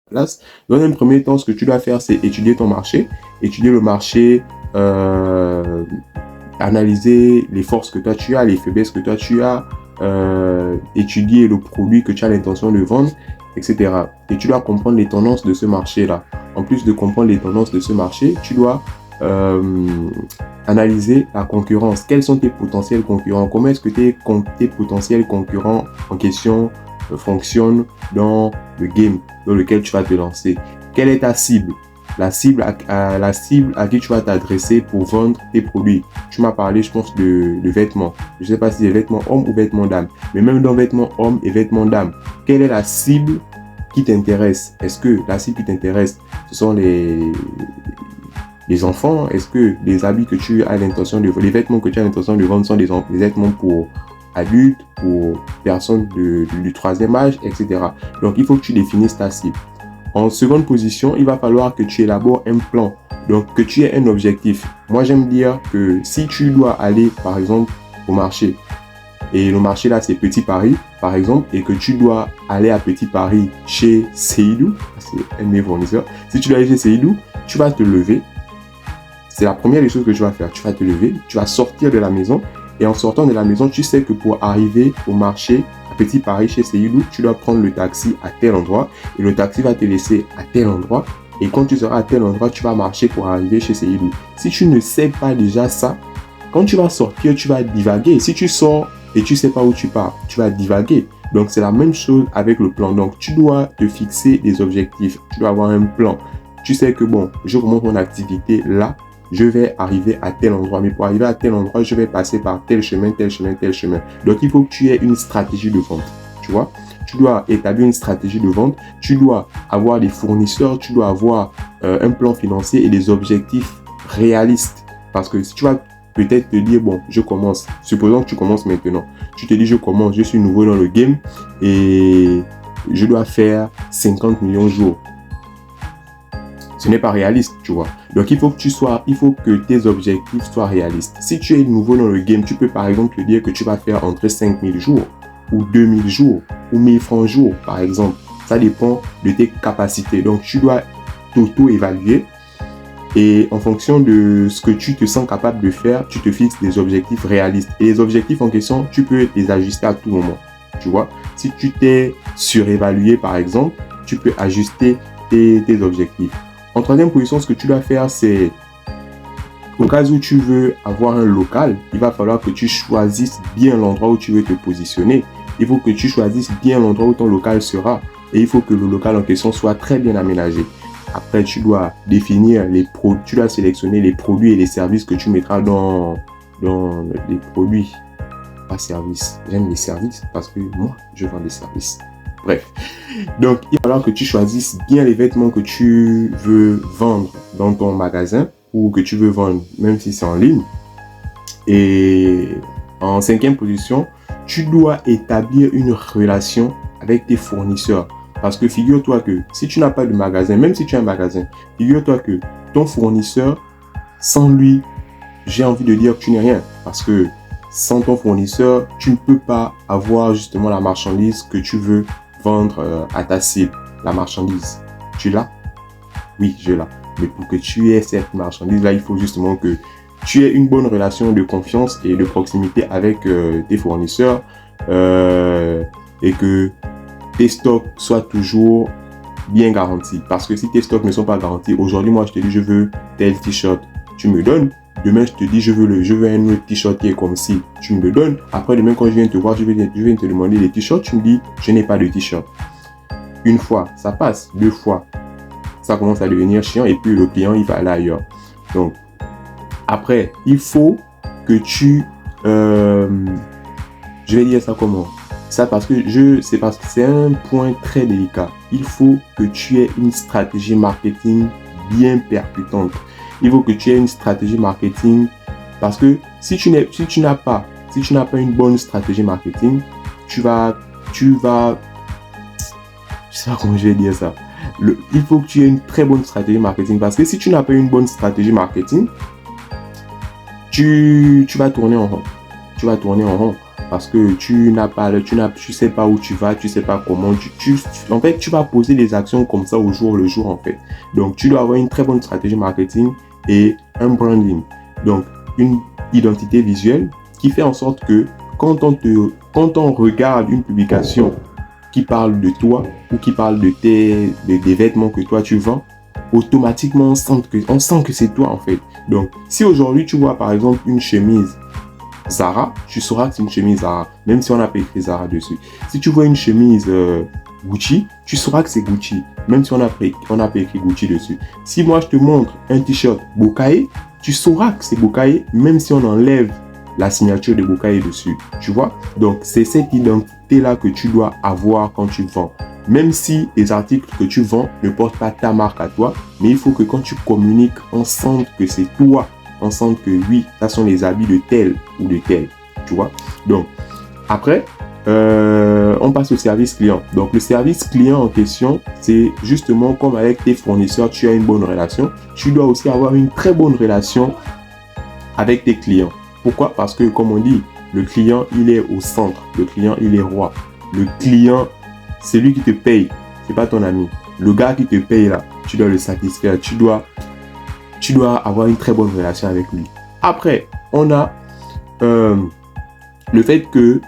place. Dans un premier temps, ce que tu dois faire, c'est étudier ton marché, étudier le marché, analyser les forces que toi tu as, les faiblesses que toi tu as, étudier le produit que tu as l'intention de vendre, etc. Et tu dois comprendre les tendances de ce marché-là. En plus de comprendre les tendances de ce marché, tu dois analyser la concurrence. Quels sont tes potentiels concurrents? Comment est-ce que tes potentiels concurrents en question fonctionnent dans le game dans lequel tu vas te lancer? Quelle est ta cible? La cible à qui tu vas t'adresser pour vendre tes produits. Tu m'as parlé, je pense, de vêtements. Je ne sais pas si c'est vêtements hommes ou vêtements dames. Mais même dans vêtements hommes et vêtements dames, quelle est la cible qui t'intéresse? Est-ce que la cible qui t'intéresse, ce sont les enfants? Est-ce que les habits que tu as l'intention de vendre, les vêtements que tu as l'intention de vendre sont des vêtements pour adultes, pour personnes du troisième âge, etc. Donc, il faut que tu définisses ta cible. En seconde position, il va falloir que tu élabores un plan, donc que tu aies un objectif. Moi, j'aime dire que si tu dois aller, par exemple, au marché, et le marché là, c'est Petit Paris, par exemple, et que tu dois aller à Petit Paris chez Seydou, c'est un de mes fournisseurs, si tu dois aller chez Seydou, tu vas te lever. C'est la première des choses que tu vas faire. Tu vas te lever, tu vas sortir de la maison, et en sortant de la maison, tu sais que pour arriver au marché, Petit Paris chez Seydou, tu dois prendre le taxi à tel endroit et le taxi va te laisser à tel endroit et quand tu seras à tel endroit, tu vas marcher pour arriver chez Seydou. Si tu ne sais pas déjà ça, quand tu vas sortir, tu vas divaguer. Si tu sors et tu ne sais pas où tu pars, tu vas divaguer. Donc, c'est la même chose avec le plan. Donc, tu dois te fixer des objectifs. Tu dois avoir un plan. Tu sais que, bon, je commence mon activité là. Je vais arriver à tel endroit. Mais pour arriver à tel endroit, je vais passer par tel chemin, tel chemin, tel chemin. Donc, il faut que tu aies une stratégie de vente. Tu vois? Tu dois établir une stratégie de vente. Tu dois avoir des fournisseurs. Tu dois avoir un plan financier et des objectifs réalistes. Parce que si tu vas peut-être te dire, bon, je commence. Supposons que tu commences maintenant. Tu te dis, je commence, je suis nouveau dans le game et je dois faire 50 millions jours. Ce n'est pas réaliste, tu vois. Donc, il faut que tes objectifs soient réalistes. Si tu es nouveau dans le game, tu peux par exemple te dire que tu vas faire entre 5000 jours ou 2000 jours ou 1000 francs jours, par exemple. Ça dépend de tes capacités. Donc, tu dois t'auto-évaluer et en fonction de ce que tu te sens capable de faire, tu te fixes des objectifs réalistes. Et les objectifs en question, tu peux les ajuster à tout moment, tu vois. Si tu t'es surévalué, par exemple, tu peux ajuster tes objectifs. En troisième position, ce que tu dois faire, c'est au cas où tu veux avoir un local, il va falloir que tu choisisses bien l'endroit où tu veux te positionner. Il faut que tu choisisses bien l'endroit où ton local sera. Et il faut que le local en question soit très bien aménagé. Après, tu dois définir tu dois sélectionner les produits et les services que tu mettras dans les produits, pas services. J'aime les services parce que moi, je vends des services. Bref. Donc, il va falloir que tu choisisses bien les vêtements que tu veux vendre dans ton magasin ou que tu veux vendre, même si c'est en ligne. Et en cinquième position, tu dois établir une relation avec tes fournisseurs. Parce que figure-toi que si tu n'as pas de magasin, même si tu as un magasin, figure-toi que ton fournisseur, sans lui, j'ai envie de dire que tu n'es rien. Parce que sans ton fournisseur, tu ne peux pas avoir justement la marchandise que tu veux vendre à ta cible. La marchandise, tu l'as? Oui, je l'ai. Mais pour que tu aies cette marchandise-là, il faut justement que tu aies une bonne relation de confiance et de proximité avec tes fournisseurs et que tes stocks soient toujours bien garantis. Parce que si tes stocks ne sont pas garantis, aujourd'hui, moi, je te dis, je veux tel t-shirt, tu me donnes. Demain, je te dis, je veux un autre t-shirt qui est comme ci, tu me le donnes. Après, demain, quand je viens te voir, je viens te demander les t-shirts, tu me dis, je n'ai pas de t-shirt. Une fois, ça passe. Deux fois, ça commence à devenir chiant et puis le client, il va aller ailleurs. Donc, après, il faut que tu... je vais dire ça comment? Ça parce que c'est un point très délicat. Il faut que tu aies une stratégie marketing bien percutante. Il faut que tu aies une stratégie marketing parce que si tu n'as pas une bonne stratégie marketing, tu vas, je sais pas comment je vais dire ça. Il faut que tu aies une très bonne stratégie marketing parce que si tu n'as pas une bonne stratégie marketing, tu vas tourner en rond. Tu vas tourner en rond. parce que tu sais pas où tu vas, tu sais pas comment, en fait, tu vas poser des actions comme ça au jour le jour, en fait. Donc, tu dois avoir une très bonne stratégie marketing et un branding. Donc, une identité visuelle qui fait en sorte que quand on regarde une publication qui parle de toi ou qui parle des vêtements que toi tu vends, automatiquement on sent que c'est toi, en fait. Donc, si aujourd'hui tu vois par exemple une chemise Zara, tu sauras que c'est une chemise Zara, même si on n'a pas écrit Zara dessus. Si tu vois une chemise Gucci, tu sauras que c'est Gucci, même si on n'a pas écrit Gucci dessus. Si moi je te montre un t-shirt Bokaye, tu sauras que c'est Bokaye, même si on enlève la signature de Bokaye dessus, tu vois. Donc, c'est cette identité-là que tu dois avoir quand tu vends. Même si les articles que tu vends ne portent pas ta marque à toi, mais il faut que quand tu communiques, on sente que c'est toi. On sent que oui, ça sont les habits de tel ou de tel, tu vois. Donc, après, on passe au service client. Donc, le service client en question, c'est justement comme avec tes fournisseurs, tu as une bonne relation. Tu dois aussi avoir une très bonne relation avec tes clients. Pourquoi? Parce que, comme on dit, le client, il est au centre. Le client, il est roi. Le client, c'est lui qui te paye. C'est pas ton ami. Le gars qui te paye là, tu dois le satisfaire. Tu dois avoir une très bonne relation avec lui. Après, on a le fait que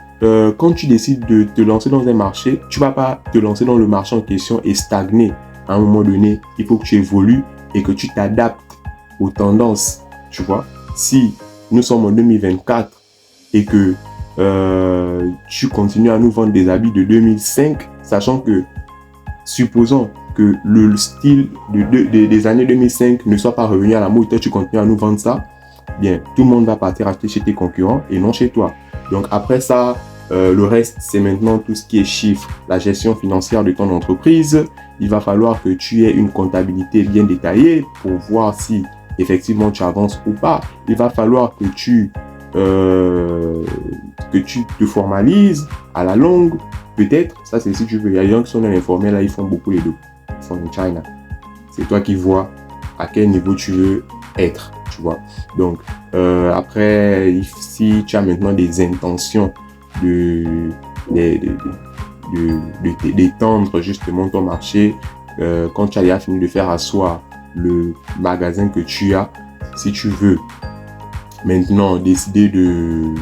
quand tu décides de te lancer dans un marché, tu ne vas pas te lancer dans le marché en question et stagner. À un moment donné, il faut que tu évolues et que tu t'adaptes aux tendances. Tu vois, si nous sommes en 2024 et que tu continues à nous vendre des habits de 2005, sachant que, supposons que le style des années 2005 ne soit pas revenu à la mode, toi tu continues à nous vendre ça, bien, tout le monde va partir acheter chez tes concurrents et non chez toi. Donc après ça, le reste, c'est maintenant tout ce qui est chiffres, la gestion financière de ton entreprise. Il va falloir que tu aies une comptabilité bien détaillée pour voir si effectivement tu avances ou pas. Il va falloir que tu te formalises à la longue. Peut-être, ça c'est si tu veux. Il y a des gens qui sont dans l'informel, là, ils font beaucoup les deux. Ils sont en China. C'est toi qui vois à quel niveau tu veux être, tu vois. Donc, après, si tu as maintenant des intentions d'étendre justement ton marché, quand tu as déjà fini de faire asseoir le magasin que tu as, si tu veux maintenant décider de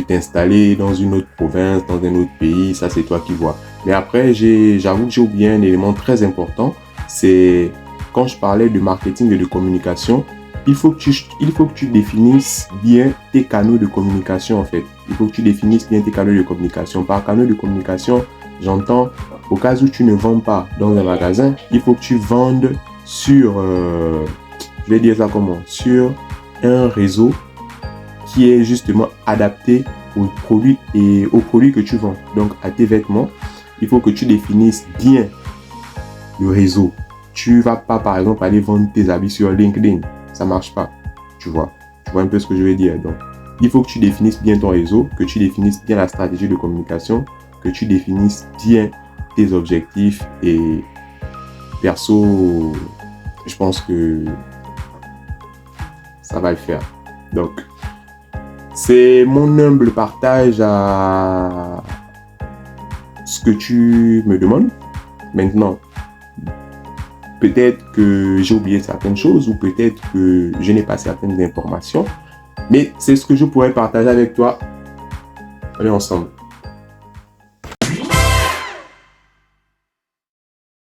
t'installer dans une autre province, dans un autre pays, ça c'est toi qui vois. Mais après, j'avoue que j'ai oublié un élément très important, c'est quand je parlais de marketing et de communication, il faut que tu définisses bien tes canaux de communication en fait. Il faut que tu définisses bien tes canaux de communication. Par canaux de communication, j'entends au cas où tu ne vends pas dans un magasin, il faut que tu vendes sur, je vais dire ça comment, sur un réseau qui est justement adapté aux produits que tu vends. Donc, à tes vêtements, il faut que tu définisses bien le réseau. Tu vas pas, par exemple, aller vendre tes habits sur LinkedIn. Ça marche pas. Tu vois un peu ce que je veux dire. Donc, il faut que tu définisses bien ton réseau, que tu définisses bien la stratégie de communication, que tu définisses bien tes objectifs et perso, je pense que ça va le faire. Donc, c'est mon humble partage à ce que tu me demandes. Maintenant, peut-être que j'ai oublié certaines choses ou peut-être que je n'ai pas certaines informations. Mais c'est ce que je pourrais partager avec toi. Allez ensemble.